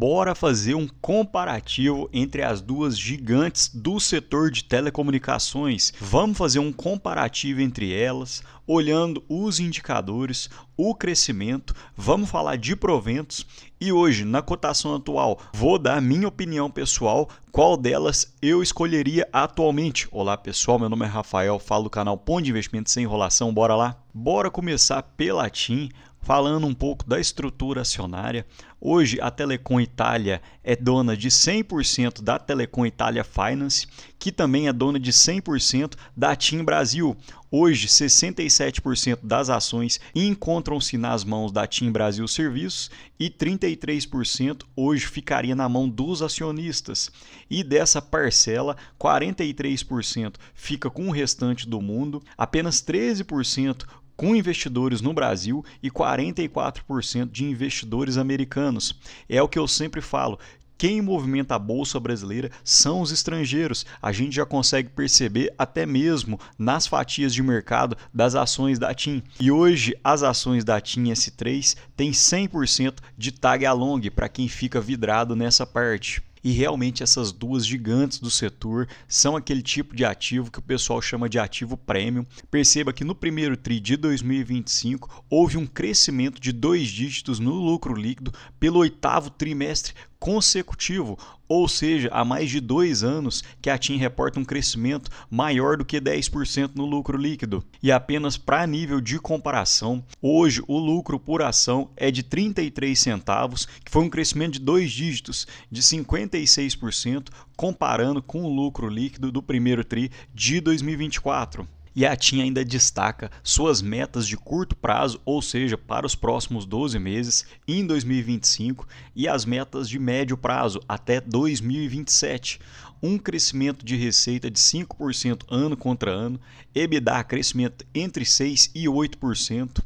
Bora fazer um comparativo entre as duas gigantes do setor de telecomunicações. Vamos fazer um comparativo entre elas, olhando os indicadores, o crescimento, vamos falar de proventos e hoje, na cotação atual, vou dar minha opinião pessoal, qual delas eu escolheria atualmente. Olá pessoal, meu nome é Rafael, falo do canal Ponto de Investimento Sem Enrolação, bora lá? Bora começar pela TIM, falando um pouco da estrutura acionária. Hoje a Telecom Itália é dona de 100% da Telecom Itália Finance, que também é dona de 100% da TIM Brasil. Hoje 67% das ações encontram-se nas mãos da TIM Brasil Serviços e 33% hoje ficaria na mão dos acionistas. E dessa parcela, 43% fica com o restante do mundo, apenas 13% com investidores no Brasil e 44% de investidores americanos. É o que eu sempre falo. Quem movimenta a bolsa brasileira são os estrangeiros. A gente já consegue perceber até mesmo nas fatias de mercado das ações da TIM. E hoje as ações da TIM S3 têm 100% de tag along para quem fica vidrado nessa parte. E realmente essas duas gigantes do setor são aquele tipo de ativo que o pessoal chama de ativo premium. Perceba que no primeiro TRI de 2025 houve um crescimento de 2 dígitos no lucro líquido pelo 8º trimestre consecutivo, ou seja, há mais de 2 anos que a TIM reporta um crescimento maior do que 10% no lucro líquido. E apenas para nível de comparação, hoje o lucro por ação é de 33 centavos, que foi um crescimento de 2 dígitos, de 56%, comparando com o lucro líquido do primeiro TRI de 2024. E a TIM ainda destaca suas metas de curto prazo, ou seja, para os próximos 12 meses em 2025 e as metas de médio prazo até 2027. Um crescimento de receita de 5% ano contra ano, EBITDA crescimento entre 6% e 8%,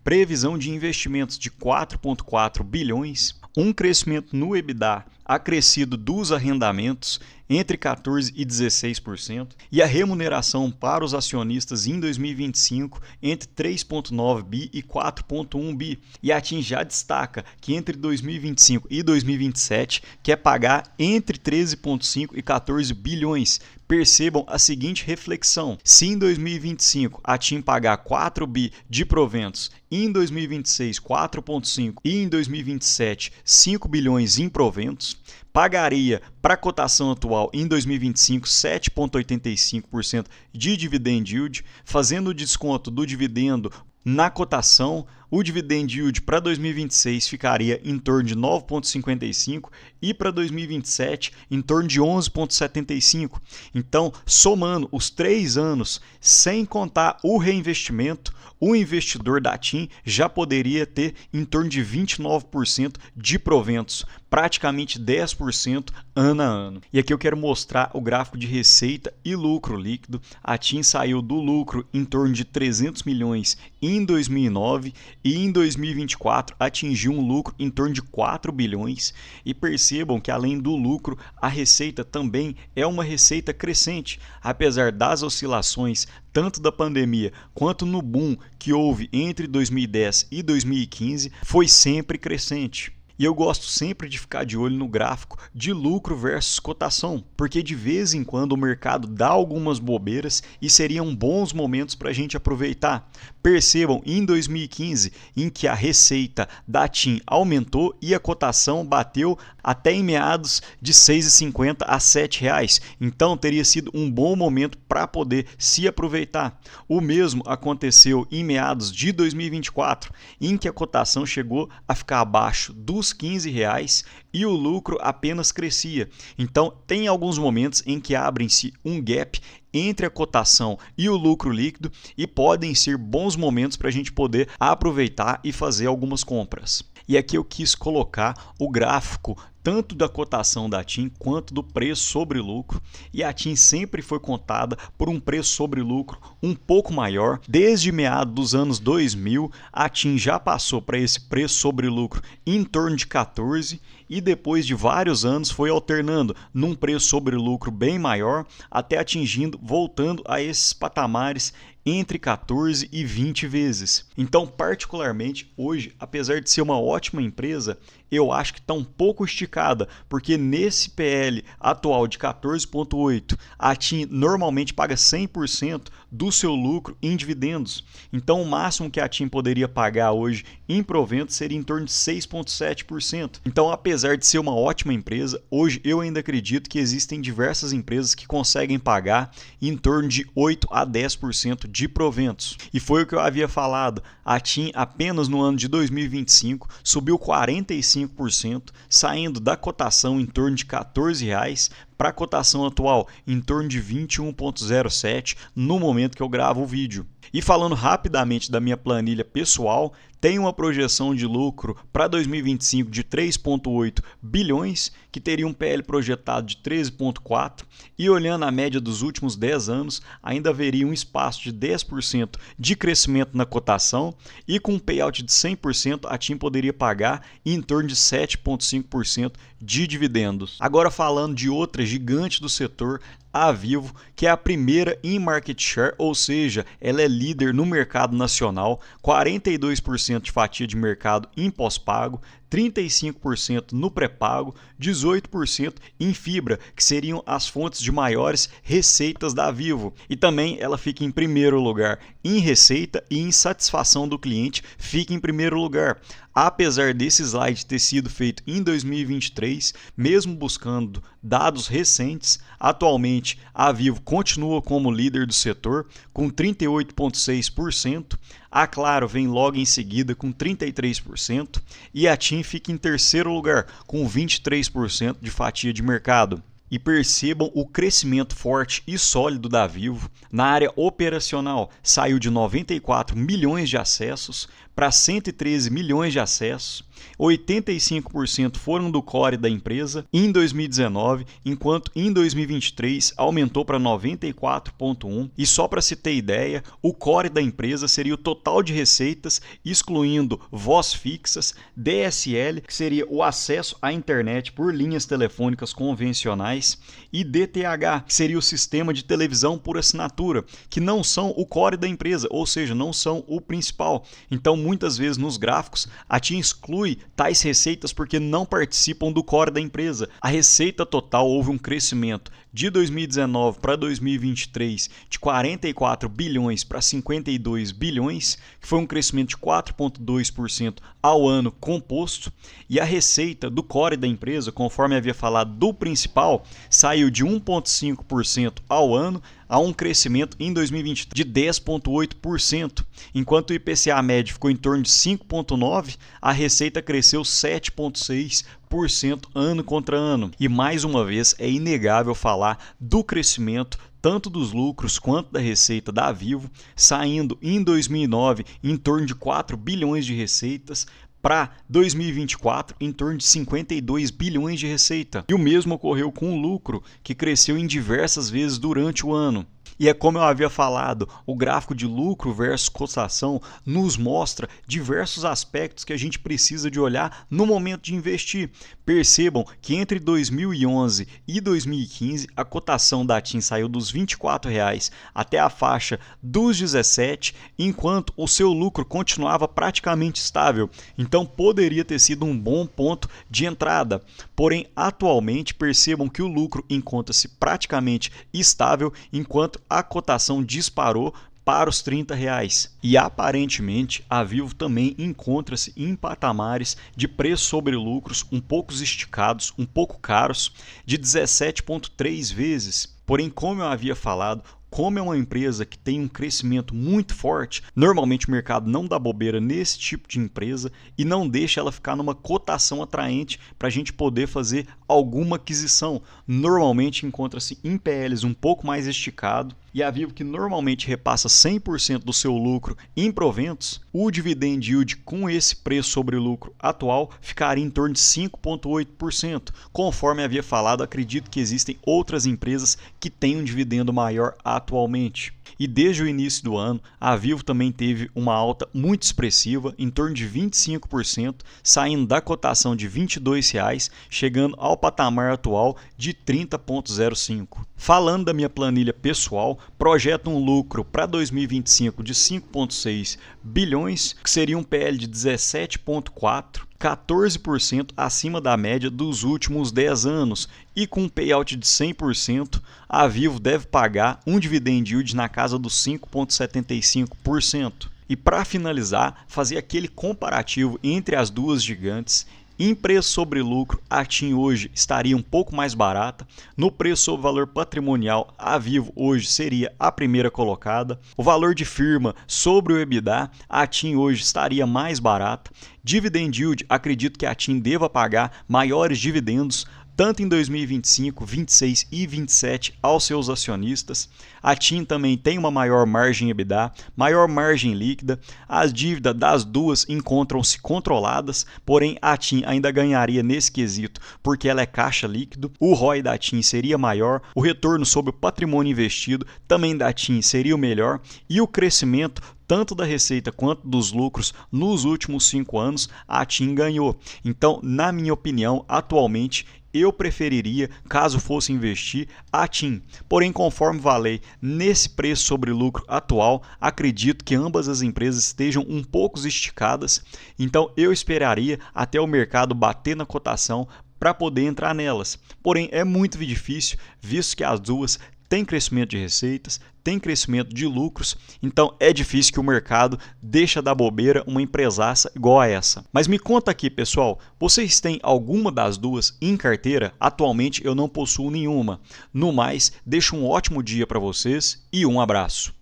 previsão de investimentos de 4,4 bilhões, um crescimento no EBITDA acrescido dos arrendamentos entre 14% e 16% e a remuneração para os acionistas em 2025 entre 3,9 bi e 4,1 bi. E a TIM já destaca que entre 2025 e 2027 quer pagar entre 13,5 e 14 bilhões. Percebam a seguinte reflexão: se em 2025 a TIM pagar 4 bi de proventos, em 2026 4,5 e em 2027 5 bilhões em proventos, pagaria para a cotação atual em 2025 7,85% de dividend yield, fazendo o desconto do dividendo na cotação. O dividend yield para 2026 ficaria em torno de 9,55% e para 2027 em torno de 11,75%. Então, somando os 3 anos, sem contar o reinvestimento, o investidor da TIM já poderia ter em torno de 29% de proventos, praticamente 10% ano a ano. E aqui eu quero mostrar o gráfico de receita e lucro líquido. A TIM saiu do lucro em torno de 300 milhões em 2009 e em 2024 atingiu um lucro em torno de 4 bilhões. E percebam que além do lucro, a receita também é uma receita crescente, apesar das oscilações tanto da pandemia quanto no boom que houve entre 2010 e 2015, foi sempre crescente. E eu gosto sempre de ficar de olho no gráfico de lucro versus cotação, porque de vez em quando o mercado dá algumas bobeiras e seriam bons momentos para a gente aproveitar. Percebam, em 2015, em que a receita da TIM aumentou e a cotação bateu até em meados de R$ 6,50 a R$ 7,00. Então teria sido um bom momento para poder se aproveitar. O mesmo aconteceu em meados de 2024, em que a cotação chegou a ficar abaixo dos R$ 15,00 e o lucro apenas crescia. Então tem alguns momentos em que abrem-se um gap entre a cotação e o lucro líquido e podem ser bons momentos para a gente poder aproveitar e fazer algumas compras. E aqui eu quis colocar o gráfico tanto da cotação da TIM quanto do preço sobre lucro, e a TIM sempre foi contada por um preço sobre lucro um pouco maior. Desde meados dos anos 2000, a TIM já passou para esse preço sobre lucro em torno de 14 e depois de vários anos foi alternando num preço sobre lucro bem maior até atingindo, voltando a esses patamares entre 14 e 20 vezes. Então, particularmente hoje, apesar de ser uma ótima empresa, eu acho que está um pouco esticada, porque nesse PL atual de 14,8, a TIM normalmente paga 100% do seu lucro em dividendos. Então, o máximo que a TIM poderia pagar hoje em proventos seria em torno de 6,7%. Então, apesar de ser uma ótima empresa, hoje eu ainda acredito que existem diversas empresas que conseguem pagar em torno de 8 a 10% de proventos. E foi o que eu havia falado, a TIM apenas no ano de 2025 subiu 45%, saindo da cotação em torno de R$14 para a cotação atual em torno de 21,07 no momento que eu gravo o vídeo. E falando rapidamente da minha planilha pessoal, tem uma projeção de lucro para 2025 de 3,8 bilhões, que teria um PL projetado de 13,4, e olhando a média dos últimos 10 anos, ainda haveria um espaço de 10% de crescimento na cotação, e com um payout de 100%, a TIM poderia pagar em torno de 7,5% de dividendos. Agora falando de outra gigante do setor, a Vivo, que é a primeira em market share, ou seja, ela é líder no mercado nacional, 42% de fatia de mercado em pós-pago, 35% no pré-pago, 18% em fibra, que seriam as fontes de maiores receitas da Vivo. E também ela fica em primeiro lugar em receita e em satisfação do cliente fica em primeiro lugar. Apesar desse slide ter sido feito em 2023, mesmo buscando dados recentes, atualmente a Vivo continua como líder do setor com 38,6%, a Claro vem logo em seguida com 33% e a TIM fica em terceiro lugar com 23% de fatia de mercado. E percebam o crescimento forte e sólido da Vivo. Na área operacional, saiu de 94 milhões de acessos para 113 milhões de acessos. 85% foram do core da empresa em 2019, enquanto em 2023 aumentou para 94,1%. E só para se ter ideia, o core da empresa seria o total de receitas, excluindo voz fixas, DSL, que seria o acesso à internet por linhas telefônicas convencionais, e DTH, que seria o sistema de televisão por assinatura, que não são o core da empresa, ou seja, não são o principal. Então, muitas vezes nos gráficos, a TIM exclui tais receitas porque não participam do core da empresa. A receita total houve um crescimento de 2019 para 2023 de 44 bilhões para 52 bilhões, que foi um crescimento de 4,2% ao ano composto, e a receita do core da empresa, conforme havia falado do principal, saiu de 1,5% ao ano a um crescimento em 2023 de 10,8%, enquanto o IPCA médio ficou em torno de 5,9%, a receita cresceu 7,6% ano contra ano. E mais uma vez é inegável falar do crescimento tanto dos lucros quanto da receita da Vivo, saindo em 2009 em torno de 4 bilhões de receitas, para 2024 em torno de 52 bilhões de receita. E o mesmo ocorreu com o lucro, que cresceu em diversas vezes durante o ano. E é como eu havia falado, o gráfico de lucro versus cotação nos mostra diversos aspectos que a gente precisa de olhar no momento de investir. Percebam que entre 2011 e 2015 a cotação da TIM saiu dos R$ 24,00 até a faixa dos 17, enquanto o seu lucro continuava praticamente estável. Então poderia ter sido um bom ponto de entrada. Porém, atualmente percebam que o lucro encontra-se praticamente estável, enquanto a cotação disparou para os R$ 30,00. E aparentemente a Vivo também encontra-se em patamares de preço sobre lucros um pouco esticados, um pouco caros, de 17,3 vezes. Porém, como eu havia falado, como é uma empresa que tem um crescimento muito forte, normalmente o mercado não dá bobeira nesse tipo de empresa e não deixa ela ficar numa cotação atraente para a gente poder fazer alguma aquisição. Normalmente encontra-se em PLs um pouco mais esticado, e a Vivo, que normalmente repassa 100% do seu lucro em proventos, o dividend yield com esse preço sobre lucro atual ficaria em torno de 5,8%. Conforme havia falado, acredito que existem outras empresas que têm um dividendo maior atualmente. E desde o início do ano, a Vivo também teve uma alta muito expressiva, em torno de 25%, saindo da cotação de R$ 22,00, chegando ao patamar atual de 30,05. Falando da minha planilha pessoal, projeta um lucro para 2025 de 5,6 bilhões, que seria um PL de 17,4, 14% acima da média dos últimos 10 anos, e com um payout de 100%, a Vivo deve pagar um dividend yield na casa dos 5,75%. E para finalizar, fazer aquele comparativo entre as duas gigantes. Em preço sobre lucro, a TIM hoje estaria um pouco mais barata. No preço sobre valor patrimonial, a Vivo hoje seria a primeira colocada. O valor de firma sobre o EBITDA, a TIM hoje estaria mais barata. Dividend yield, acredito que a TIM deva pagar maiores dividendos, tanto em 2025, 26 e 27 aos seus acionistas. A TIM também tem uma maior margem EBITDA, maior margem líquida. As dívidas das duas encontram-se controladas, porém a TIM ainda ganharia nesse quesito porque ela é caixa líquido. O ROI da TIM seria maior, o retorno sobre o patrimônio investido também da TIM seria o melhor e o crescimento tanto da receita quanto dos lucros nos últimos 5 anos, a TIM ganhou. Então, na minha opinião, atualmente, eu preferiria, caso fosse investir, a TIM. Porém, conforme falei, nesse preço sobre lucro atual, acredito que ambas as empresas estejam um pouco esticadas. Então, eu esperaria até o mercado bater na cotação para poder entrar nelas. Porém, é muito difícil, visto que as duas tem crescimento de receitas, tem crescimento de lucros, então é difícil que o mercado deixe da bobeira uma empresaça igual a essa. Mas me conta aqui, pessoal, vocês têm alguma das duas em carteira? Atualmente eu não possuo nenhuma. No mais, deixo um ótimo dia para vocês e um abraço.